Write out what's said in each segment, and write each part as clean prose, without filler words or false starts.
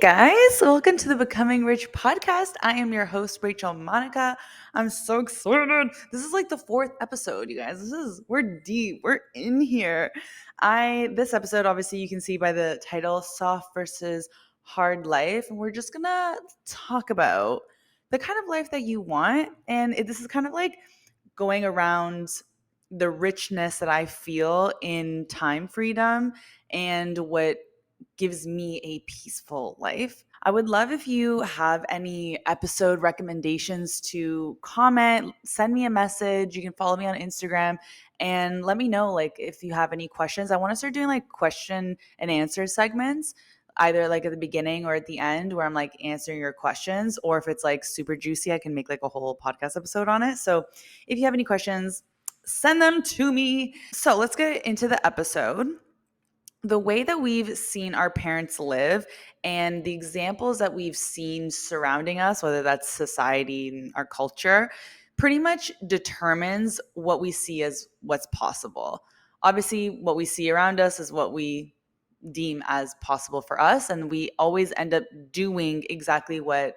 Guys, welcome to the Becoming Rich podcast. I am your host, Rachel Monica. I'm so excited. This is like the fourth episode, you guys. We're deep. We're in here. This episode, obviously, you can see by the title, Soft versus Hard Life. And we're just gonna talk about the kind of life that you want. This is kind of like going around the richness that I feel in time freedom and what gives me a peaceful life. I would love if you have any episode recommendations to comment, send me a message. You can follow me on Instagram and let me know like if you have any questions. I want to start doing like question and answer segments either like at the beginning or at the end where I'm like answering your questions, or if it's like super juicy, I can make like a whole podcast episode on it. So if you have any questions, send them to me. So let's get into the episode. The way that we've seen our parents live and the examples that we've seen surrounding us, whether that's society and our culture, pretty much determines what we see as what's possible. Obviously, what we see around us is what we deem as possible for us, and we always end up doing exactly what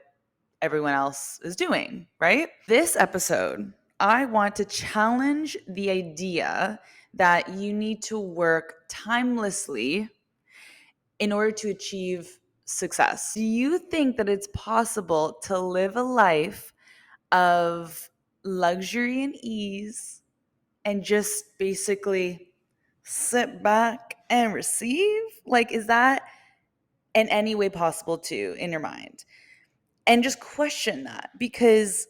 everyone else is doing, right? This episode, I want to challenge the idea that you need to work timelessly in order to achieve success. Do you think that it's possible to live a life of luxury and ease and just basically sit back and receive? Like, is that in any way possible too in your mind? And just question that, because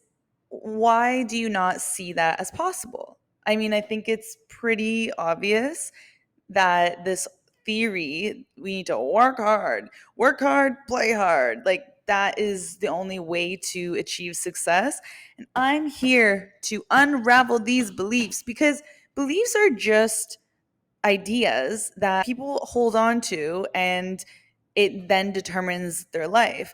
why do you not see that as possible? I mean, I think it's pretty obvious that this theory, we need to work hard, play hard. Like that is the only way to achieve success. And I'm here to unravel these beliefs, because beliefs are just ideas that people hold on to, and it then determines their life.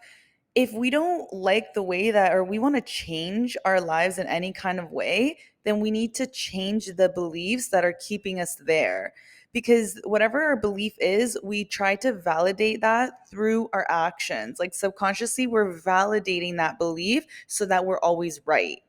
If we don't like the way that, or we want to change our lives in any kind of way, then we need to change the beliefs that are keeping us there. Because whatever our belief is, we try to validate that through our actions. Like subconsciously, we're validating that belief so that we're always right.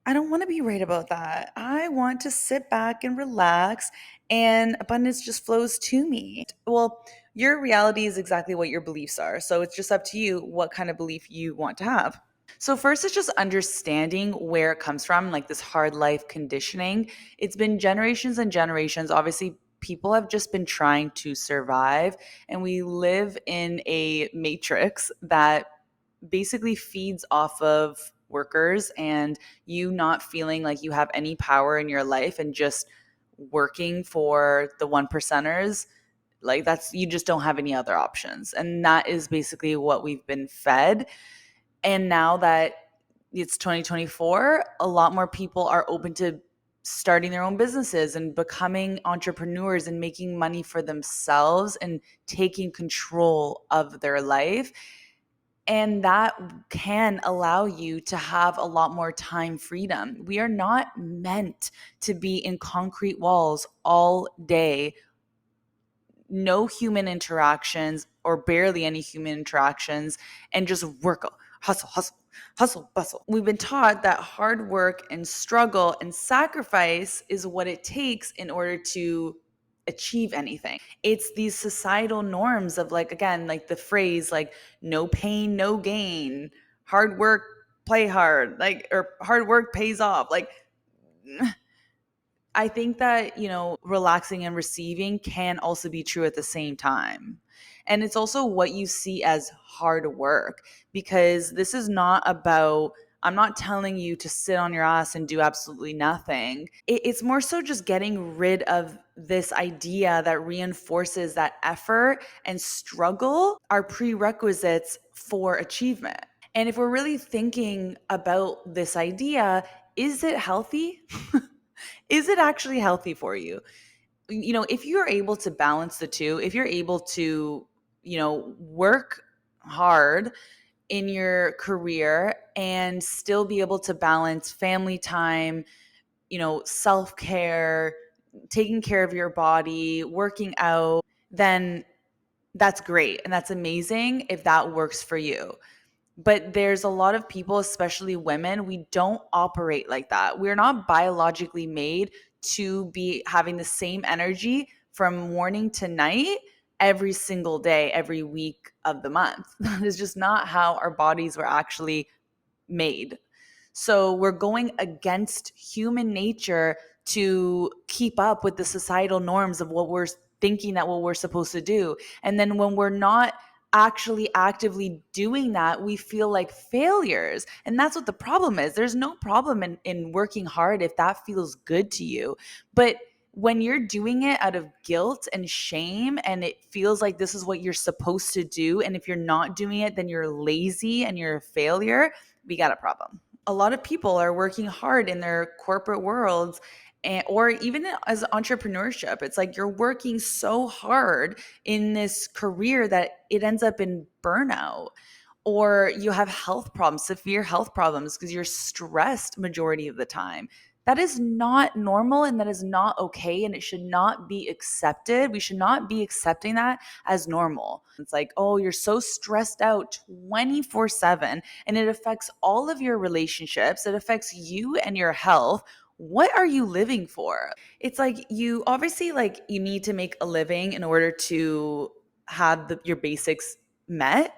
I don't want to be right about that. I want to sit back and relax, and abundance just flows to me. Well, your reality is exactly what your beliefs are. So it's just up to you what kind of belief you want to have. So, first, it's just understanding where it comes from, like this hard life conditioning. It's been generations and generations. Obviously, people have just been trying to survive, and we live in a matrix that basically feeds off of workers and you not feeling like you have any power in your life and just working for the one percenters. Like that's, you just don't have any other options, and that is basically what we've been fed. And now that it's 2024, a lot more people are open to starting their own businesses and becoming entrepreneurs and making money for themselves and taking control of their life. And that can allow you to have a lot more time freedom. We are not meant to be in concrete walls all day, no human interactions or barely any human interactions, and just work, hustle, bustle. We've been taught that hard work and struggle and sacrifice is what it takes in order to achieve anything. It's these societal norms of, like, again, like the phrase like no pain, no gain, hard work, play hard, like, or hard work pays off. Like, I think that, relaxing and receiving can also be true at the same time. And it's also what you see as hard work, because this is not about, I'm not telling you to sit on your ass and do absolutely nothing. It's more so just getting rid of this idea that reinforces that effort and struggle are prerequisites for achievement. And if we're really thinking about this idea, is it healthy? Is it actually healthy for you? If you're able to balance the two, if you're able to, work hard in your career and still be able to balance family time, self-care, taking care of your body, working out, then That's great and that's amazing if that works for you. But there's a lot of people, especially women, we don't operate like that. We're not biologically made to be having the same energy from morning to night every single day, every week of the month. That is just not how our bodies were actually made. So we're going against human nature to keep up with the societal norms of what we're thinking that what we're supposed to do. And then when we're not actually actively doing that, we feel like failures. And that's what the problem is. There's no problem in working hard if that feels good to you. But when you're doing it out of guilt and shame and it feels like this is what you're supposed to do, and if you're not doing it, then you're lazy and you're a failure, we got a problem. A lot of people are working hard in their corporate worlds or even as entrepreneurship. It's like you're working so hard in this career that it ends up in burnout, or you have health problems, severe health problems because you're stressed majority of the time. That is not normal and that is not okay, and it should not be accepted. We should not be accepting that as normal. It's like, oh, you're so stressed out 24/7 and it affects all of your relationships. It affects you and your health. What are you living for? It's like you obviously like you need to make a living in order to have your basics met.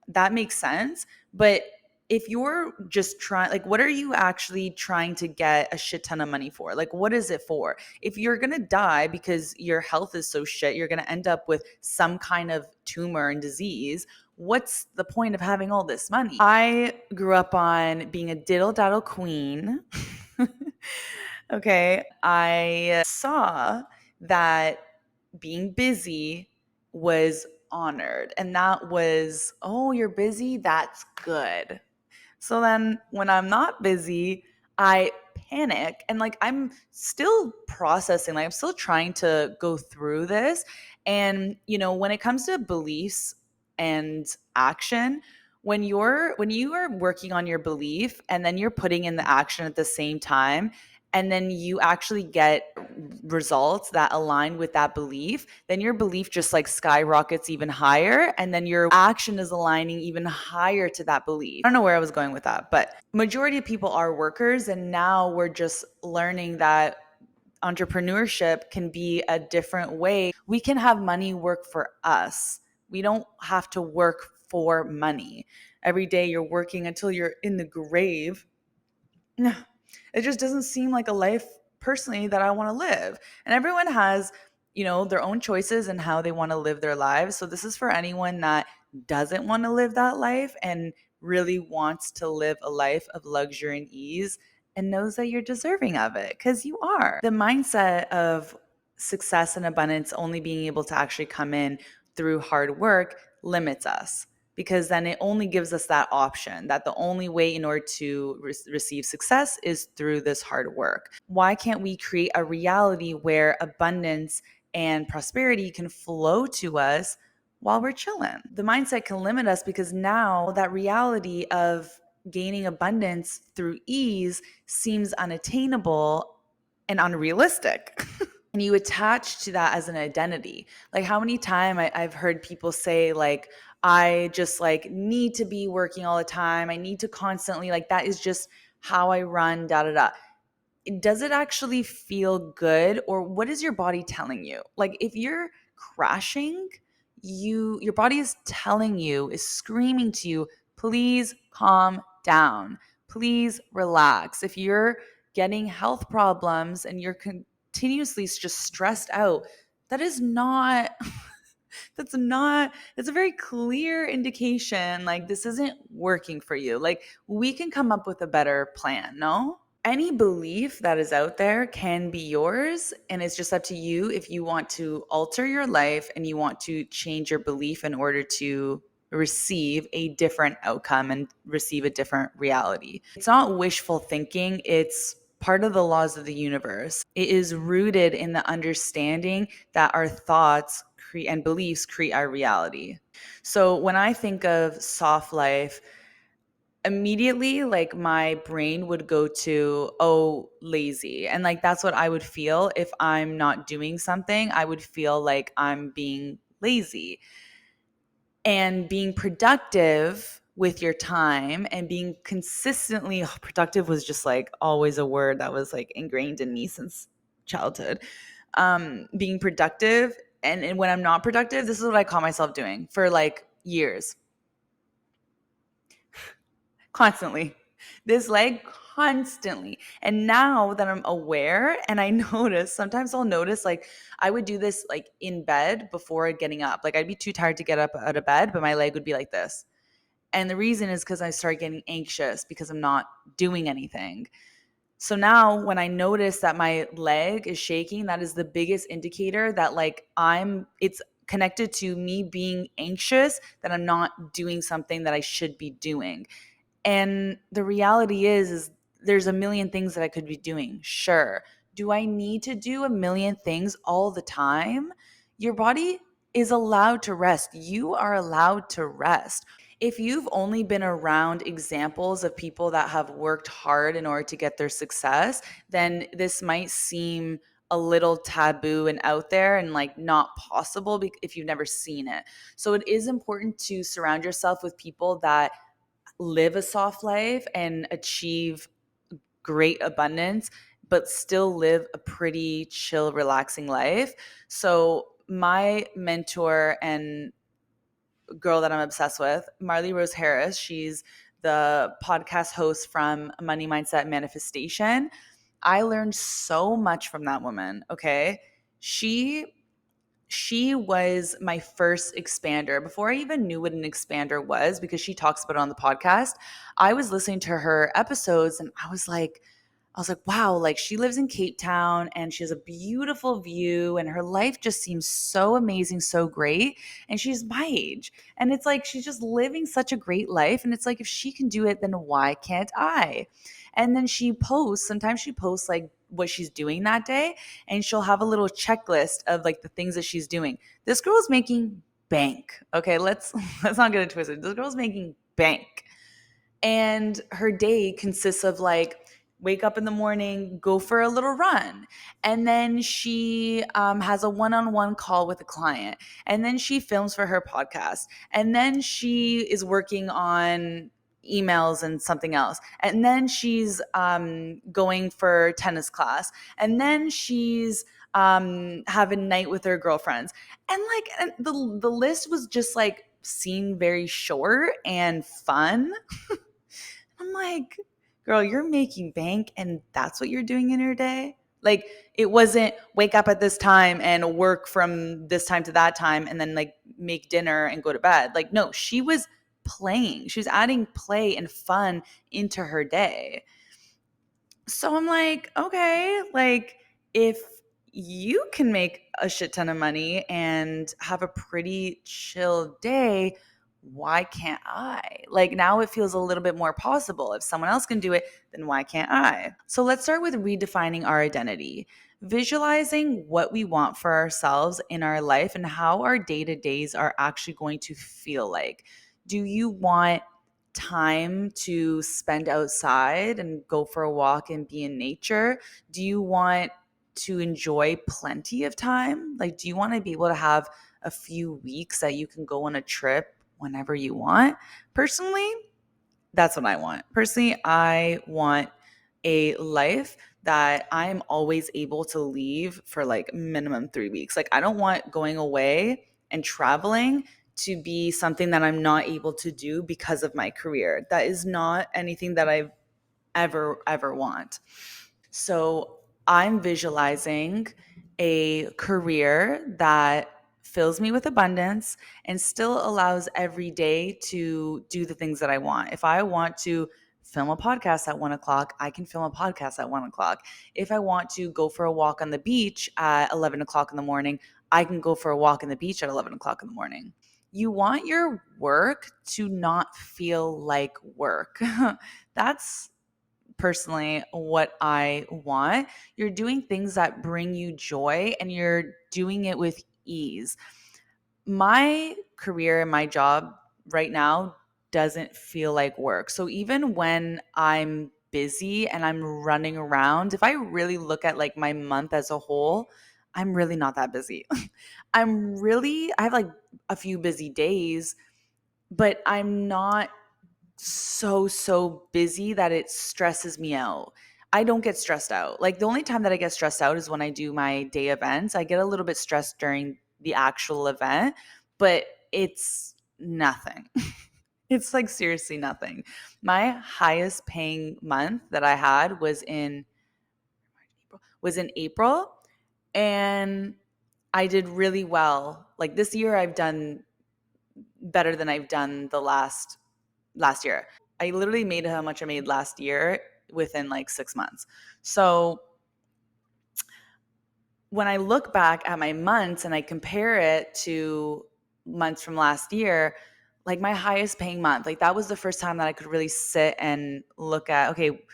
That makes sense. But if you're just trying, like, what are you actually trying to get a shit ton of money for? Like, what is it for? If you're going to die because your health is so shit, you're going to end up with some kind of tumor and disease. What's the point of having all this money? I grew up on being a diddle daddle queen. Okay. I saw that being busy was honored. And that was, oh, you're busy? That's good. So then when I'm not busy, I panic and like I'm still processing, like I'm still trying to go through this. And when it comes to beliefs and action, when you are working on your belief and then you're putting in the action at the same time, and then you actually get results that align with that belief, then your belief just like skyrockets even higher. And then your action is aligning even higher to that belief. I don't know where I was going with that, but majority of people are workers. And now we're just learning that entrepreneurship can be a different way. We can have money work for us. We don't have to work for money. Every day you're working until you're in the grave. No, it just doesn't seem like a life personally that I want to live. And everyone has, their own choices and how they want to live their lives. So this is for anyone that doesn't want to live that life and really wants to live a life of luxury and ease and knows that you're deserving of it because you are. The mindset of success and abundance only being able to actually come in through hard work limits us, because then it only gives us that option that the only way in order to receive success is through this hard work. Why can't we create a reality where abundance and prosperity can flow to us while we're chilling? The mindset can limit us because now that reality of gaining abundance through ease seems unattainable and unrealistic. And you attach to that as an identity. Like how many times I've heard people say like, I just like need to be working all the time. I need to constantly, like, that is just how I run, da da da. Does it actually feel good, or what is your body telling you? Like if you're crashing, your body is telling you, is screaming to you, please calm down. Please relax. If you're getting health problems and you're continuously just stressed out, that is not it's a very clear indication like this isn't working for you. Like we can come up with a better plan, no? Any belief that is out there can be yours, and it's just up to you if you want to alter your life and you want to change your belief in order to receive a different outcome and receive a different reality. It's not wishful thinking, it's part of the laws of the universe. It is rooted in the understanding that our thoughts and beliefs create our reality. So when I think of soft life, immediately like my brain would go to, oh, lazy. And like that's what I would feel if I'm not doing something. I would feel like I'm being lazy. and being productive with your time and being consistently productive was just like always a word that was like ingrained in me since childhood. Being productive, and when I'm not productive, this is what I call myself doing for like years, constantly. This leg constantly. And now that I'm aware and I notice, sometimes I'll notice like I would do this like in bed before getting up. Like I'd be too tired to get up out of bed, but my leg would be like this. And the reason is because I start getting anxious because I'm not doing anything. So now when I notice that my leg is shaking, that is the biggest indicator that like it's connected to me being anxious that I'm not doing something that I should be doing. And the reality is there's a million things that I could be doing. Sure. Do I need to do a million things all the time? Your body is allowed to rest. You are allowed to rest. If you've only been around examples of people that have worked hard in order to get their success, then this might seem a little taboo and out there and like not possible if you've never seen it. So it is important to surround yourself with people that live a soft life and achieve great abundance, but still live a pretty chill, relaxing life. So, my mentor and girl that I'm obsessed with, Marley Rose Harris, she's the podcast host from Money Mindset Manifestation. I learned so much from that woman. Okay. She she was my first expander before I even knew what an expander was, because she talks about it on the podcast. I was listening to her episodes and I was like, wow, like she lives in Cape Town and she has a beautiful view and her life just seems so amazing, so great. And she's my age. And it's like she's just living such a great life. And it's like, if she can do it, then why can't I? And then sometimes she posts like what she's doing that day, and she'll have a little checklist of like the things that she's doing. This girl's making bank. Okay, let's not get it twisted. This girl's making bank. And her day consists of like wake up in the morning, go for a little run, and then she has a one-on-one call with a client, and then she films for her podcast, and then she is working on emails and something else, and then she's going for tennis class, and then she's having night with her girlfriends, and the list was just like seemed very short and fun. I'm like, girl, you're making bank and that's what you're doing in your day? Like, it wasn't wake up at this time and work from this time to that time and then like make dinner and go to bed. Like, no, she was playing. She was adding play and fun into her day. So I'm like, okay, like if you can make a shit ton of money and have a pretty chill day, why can't I? Like now it feels a little bit more possible. If someone else can do it, then why can't I? So let's start with redefining our identity, visualizing what we want for ourselves in our life and how our day to days are actually going to feel like. Do you want time to spend outside and go for a walk and be in nature? Do you want to enjoy plenty of time? Like, do you want to be able to have a few weeks that you can go on a trip whenever you want? Personally, that's what I want. Personally, I want a life that I'm always able to leave for like minimum 3 weeks. Like, I don't want going away and traveling to be something that I'm not able to do because of my career. That is not anything that I ever want. So I'm visualizing a career that fills me with abundance and still allows every day to do the things that I want. If I want to film a podcast at 1 o'clock, I can film a podcast at 1 o'clock. If I want to go for a walk on the beach at 11 o'clock in the morning, I can go for a walk on the beach at 11 o'clock in the morning. You want your work to not feel like work. That's personally what I want. You're doing things that bring you joy and you're doing it with ease. My career and my job right now doesn't feel like work. So even when I'm busy and I'm running around, if I really look at like my month as a whole, I'm really not that busy. I have like a few busy days, but I'm not so busy that it stresses me out. I don't get stressed out. Like the only time that I get stressed out is when I do my day events. I get a little bit stressed during the actual event, but it's nothing. It's like seriously nothing. My highest paying month that I had was in April, and I did really well. Like this year I've done better than I've done the last year. I literally made how much I made last year within like 6 months. So when I look back at my months and I compare it to months from last year, like my highest paying month, like that was the first time that I could really sit and look at, okay,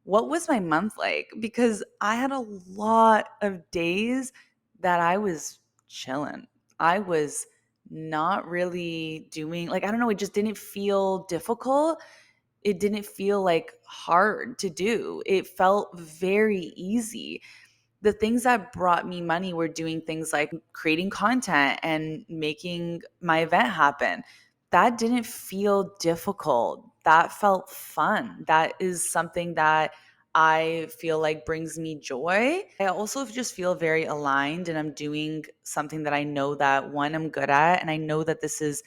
what was my month like? Because I had a lot of days that I was chilling. I was not really doing, like, I don't know, it just didn't feel difficult. It didn't feel like hard to do. It felt very easy. The things that brought me money were doing things like creating content and making my event happen. That didn't feel difficult. That felt fun. That is something that I feel like brings me joy. I also just feel very aligned and I'm doing something that I know that one, I'm good at, and I know that this is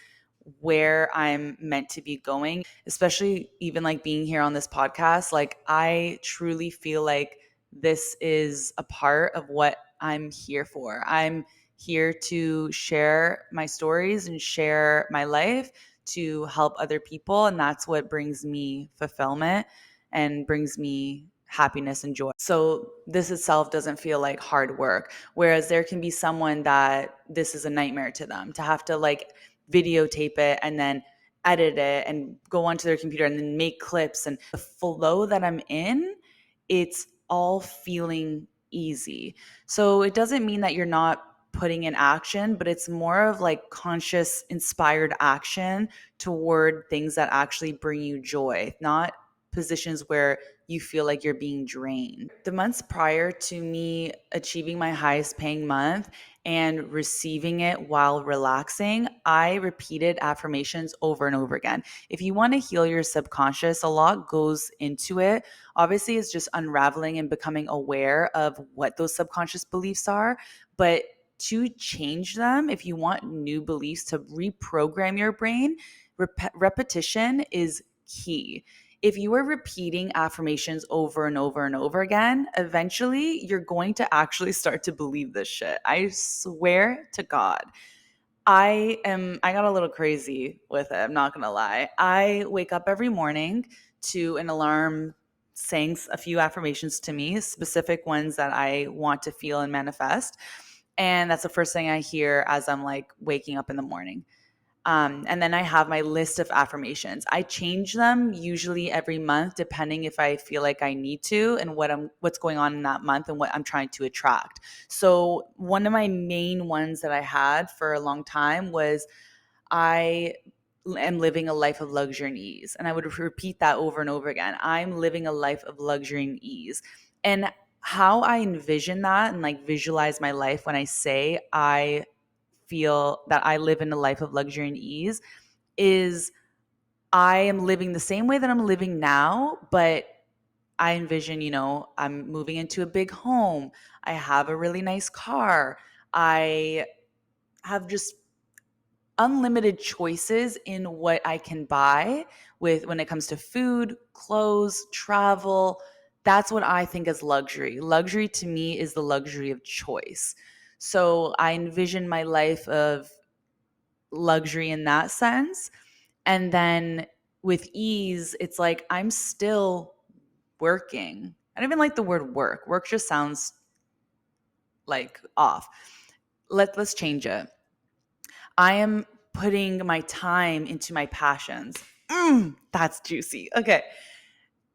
where I'm meant to be going, especially even like being here on this podcast. Like, I truly feel like this is a part of what I'm here for. I'm here to share my stories and share my life to help other people. And that's what brings me fulfillment and brings me happiness and joy. So this itself doesn't feel like hard work. Whereas there can be someone that this is a nightmare to them to have to like videotape it and then edit it and go onto their computer and then make clips. And the flow that I'm in, it's all feeling easy. So it doesn't mean that you're not putting in action, but it's more of like conscious, inspired action toward things that actually bring you joy, not positions where you feel like you're being drained. The months prior to me achieving my highest paying month and receiving it while relaxing, I repeated affirmations over and over again. If you want to heal your subconscious, a lot goes into it. Obviously, it's just unraveling and becoming aware of what those subconscious beliefs are. But to change them, if you want new beliefs to reprogram your brain, repetition is key. If you are repeating affirmations over and over and over again, eventually you're going to actually start to believe this shit. I swear to God. I got a little crazy with it. I'm not going to lie. I wake up every morning to an alarm saying a few affirmations to me, specific ones that I want to feel and manifest. And that's the first thing I hear as I'm like waking up in the morning. And then I have my list of affirmations. I change them usually every month, depending if I feel like I need to and what's going on in that month and what I'm trying to attract. So one of my main ones that I had for a long time was I am living a life of luxury and ease. And I would repeat that over and over again. I'm living a life of luxury and ease. And how I envision that and like visualize my life when I say I feel that I live in a life of luxury and ease is I am living the same way that I'm living now, but I envision, I'm moving into a big home. I have a really nice car. I have just unlimited choices in what I can buy with when it comes to food, clothes, travel. That's what I think is luxury. Luxury to me is the luxury of choice. So I envision my life of luxury in that sense. And then with ease, it's like I'm still working. I don't even like the word work. Work just sounds like off. Let's change it. I am putting my time into my passions. That's juicy. Okay.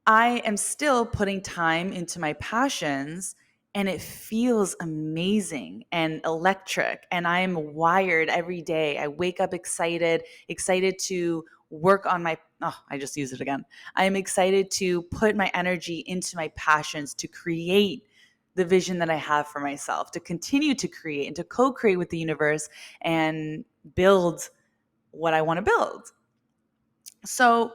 I am still putting time into my passions and it feels amazing and electric. And I am wired every day. I wake up excited to work on I just used it again. I am excited to put my energy into my passions to create the vision that I have for myself, to continue to create and to co create with the universe and build what I want to build. So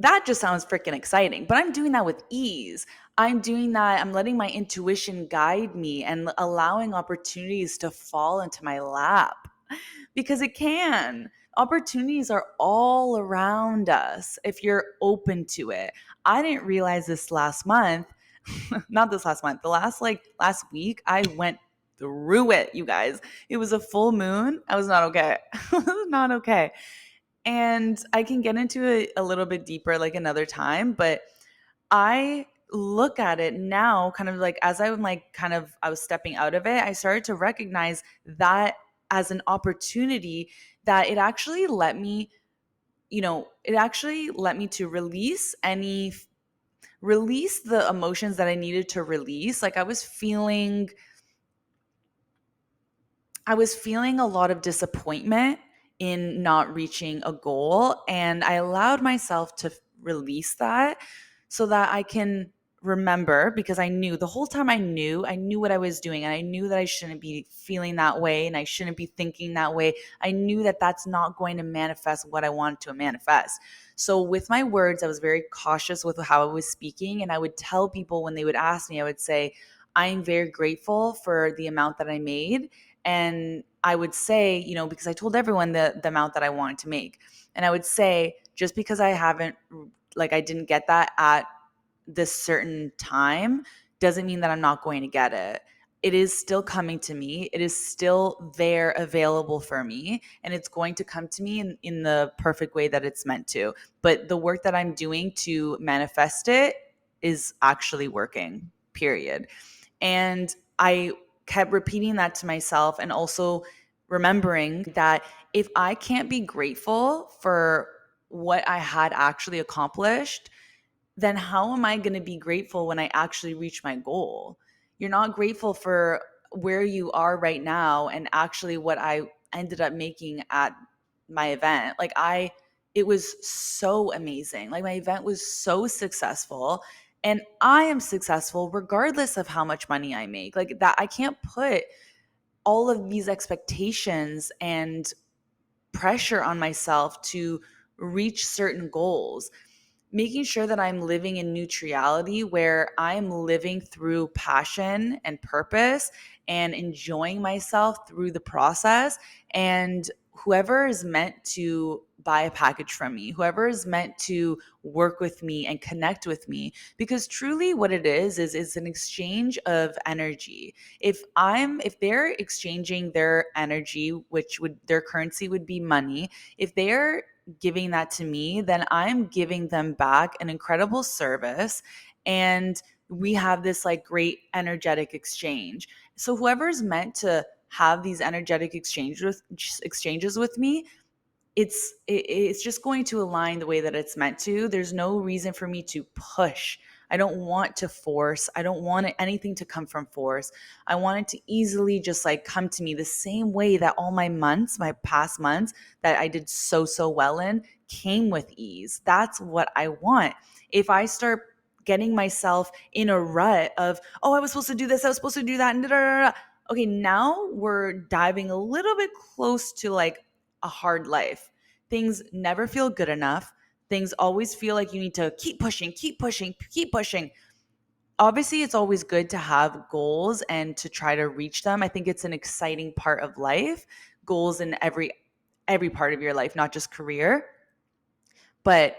that just sounds freaking exciting, but I'm doing that with ease. I'm doing that. I'm letting my intuition guide me and allowing opportunities to fall into my lap because it can. Opportunities are all around us if you're open to it. I didn't realize this last month, not this last month, the last week, I went through it, you guys. It was a full moon. I was not okay. I was not okay. And I can get into it a little bit deeper like another time, but I look at it now kind of like as I'm like kind of I was stepping out of it, I started to recognize that as an opportunity that it actually let me, it actually let me to release the emotions that I needed to release. Like I was feeling a lot of disappointment in not reaching a goal, and I allowed myself to release that so that I can remember, because I knew the whole time I knew what I was doing, and I knew that I shouldn't be feeling that way and I shouldn't be thinking that way. I knew that that's not going to manifest what I wanted to manifest. So with my words, I was very cautious with how I was speaking, and I would tell people when they would ask me, I would say, I am very grateful for the amount that I made. And I would say, because I told everyone the amount that I wanted to make. And I would say, just because I didn't get that at this certain time, doesn't mean that I'm not going to get it. It is still coming to me. It is still there available for me. And it's going to come to me in the perfect way that it's meant to. But the work that I'm doing to manifest it is actually working, period. And I kept repeating that to myself and also remembering that if I can't be grateful for what I had actually accomplished, then how am I going to be grateful when I actually reach my goal? You're not grateful for where you are right now and actually what I ended up making at my event. It was so amazing. Like my event was so successful, and I am successful regardless of how much money I make. Like that, I can't put all of these expectations and pressure on myself to reach certain goals. Making sure that I'm living in neutrality, where I'm living through passion and purpose and enjoying myself through the process. And whoever is meant to buy a package from me, whoever is meant to work with me and connect with me, because truly what it is an exchange of energy. If they're exchanging their energy, which would their currency would be money, if they're giving that to me, then I'm giving them back an incredible service. And we have this like great energetic exchange. So whoever's meant to have these energetic exchanges with me, it's just going to align the way that it's meant to. There's no reason for me to push. I don't want to force. I don't want anything to come from force. I want it to easily just like come to me the same way that all my past months that I did so well in, came with ease. That's what I want. If I start getting myself in a rut of, oh, I was supposed to do this, I was supposed to do that, and da, da, da, da. Okay, now we're diving a little bit close to like a hard life. Things never feel good enough. Things always feel like you need to keep pushing, keep pushing, keep pushing. Obviously, it's always good to have goals and to try to reach them. I think it's an exciting part of life. Goals in every part of your life, not just career. But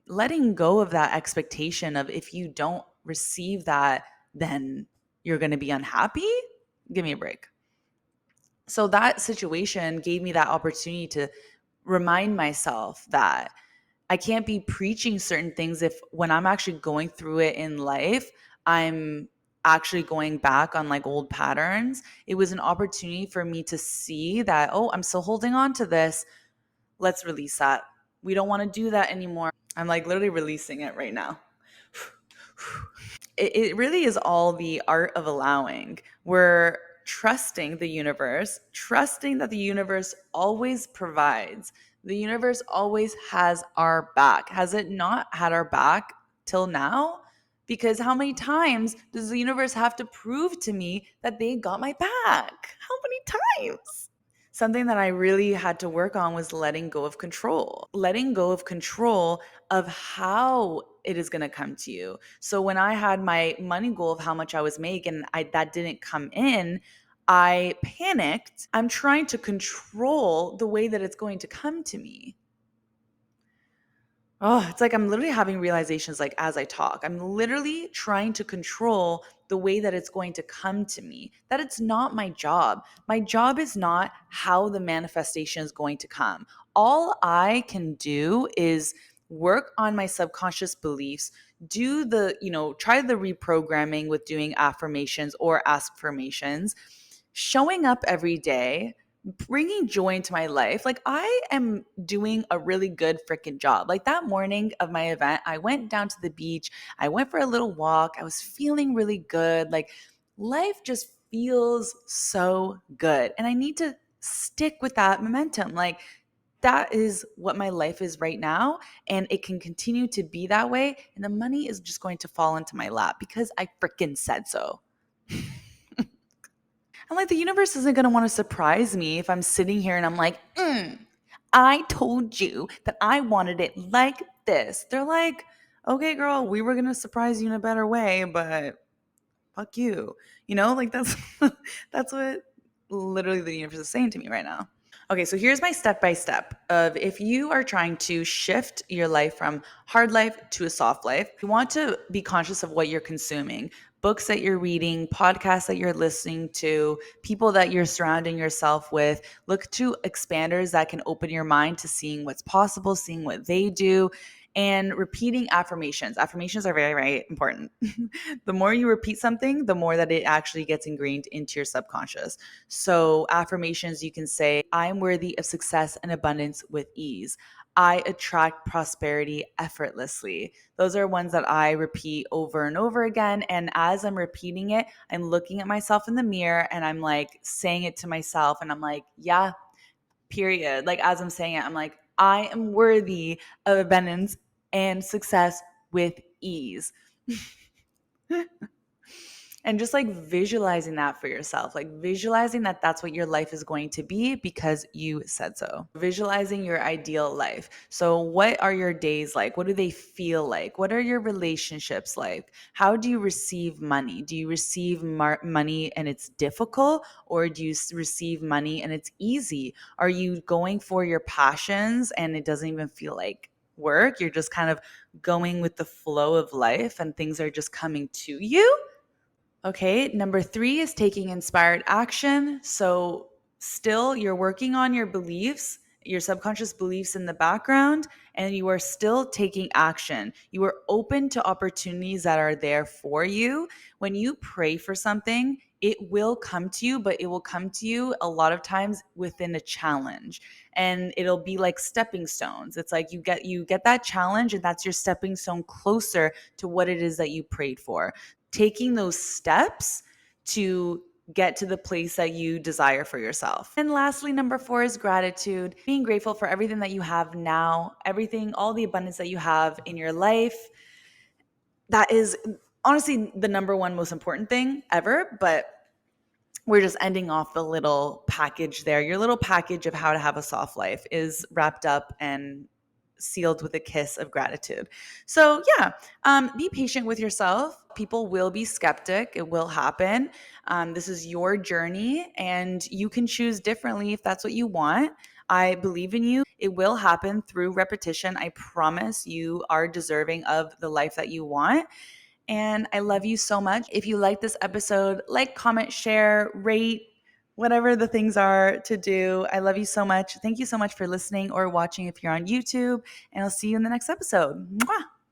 letting go of that expectation of, if you don't receive that, then you're going to be unhappy. Give me a break. So that situation gave me that opportunity to remind myself that I can't be preaching certain things if when I'm actually going through it in life, I'm actually going back on like old patterns. It was an opportunity for me to see that, oh, I'm still holding on to this. Let's release that. We don't want to do that anymore. I'm like literally releasing it right now. It really is all the art of allowing. We're trusting the universe, trusting that the universe always provides. The universe always has our back. Has it not had our back till now? Because how many times does the universe have to prove to me that they got my back? How many times? Something that I really had to work on was letting go of control of how it is going to come to you. So when I had my money goal of how much I was making, that didn't come in, I panicked. I'm trying to control the way that it's going to come to me. Oh, it's like I'm literally having realizations like as I talk. I'm literally trying to control the way that it's going to come to me. That it's not my job. My job is not how the manifestation is going to come. All I can do is work on my subconscious beliefs, try the reprogramming with doing affirmations or affirmations, showing up every day, bringing joy into my life. Like I am doing a really good freaking job. Like that morning of my event, I went down to the beach. I went for a little walk. I was feeling really good. Like life just feels so good. And I need to stick with that momentum. Like that is what my life is right now. And it can continue to be that way. And the money is just going to fall into my lap because I freaking said so. And like the universe isn't going to want to surprise me if I'm sitting here and I'm like, I told you that I wanted it like this. They're like, okay, girl, we were going to surprise you in a better way, but fuck you. Like that's that's what literally the universe is saying to me right now. Okay, so here's my step by step of if you are trying to shift your life from hard life to a soft life, you want to be conscious of what you're consuming, books that you're reading, podcasts that you're listening to, people that you're surrounding yourself with. Look to expanders that can open your mind to seeing what's possible, seeing what they do, and repeating affirmations. Affirmations are very, very important. The more you repeat something, the more that it actually gets ingrained into your subconscious. So, affirmations, you can say, I'm worthy of success and abundance with ease. I attract prosperity effortlessly. Those are ones that I repeat over and over again. And as I'm repeating it, I'm looking at myself in the mirror and I'm like saying it to myself. And I'm like, yeah, period. Like, as I'm saying it, I'm like, I am worthy of abundance and success with ease. And just like visualizing that for yourself, like visualizing that that's what your life is going to be because you said so. Visualizing your ideal life. So, what are your days like? What do they feel like? What are your relationships like? How do you receive money? Do you receive money and it's difficult, or do you receive money and it's easy? Are you going for your passions and it doesn't even feel like work? You're just kind of going with the flow of life and things are just coming to you? Okay, number three is taking inspired action. So, still, you're working on your beliefs, your subconscious beliefs in the background, and you are still taking action. You are open to opportunities that are there for you. When you pray for something, it will come to you, but it will come to you a lot of times within a challenge. And it'll be like stepping stones. It's like you get that challenge, and that's your stepping stone closer to what it is that you prayed for, taking those steps to get to the place that you desire for yourself. And lastly, number four is gratitude, being grateful for everything that you have now, everything, all the abundance that you have in your life. That is honestly the number one most important thing ever, but we're just ending off the little package there. Your little package of how to have a soft life is wrapped up and sealed with a kiss of gratitude. So, yeah, be patient with yourself. People will be skeptic. It will happen. This is your journey, and you can choose differently if that's what you want. I believe in you. It will happen through repetition. I promise you are deserving of the life that you want. And I love you so much. If you like this episode, like, comment, share, rate, whatever the things are to do. I love you so much. Thank you so much for listening or watching if you're on YouTube. And I'll see you in the next episode. Mwah!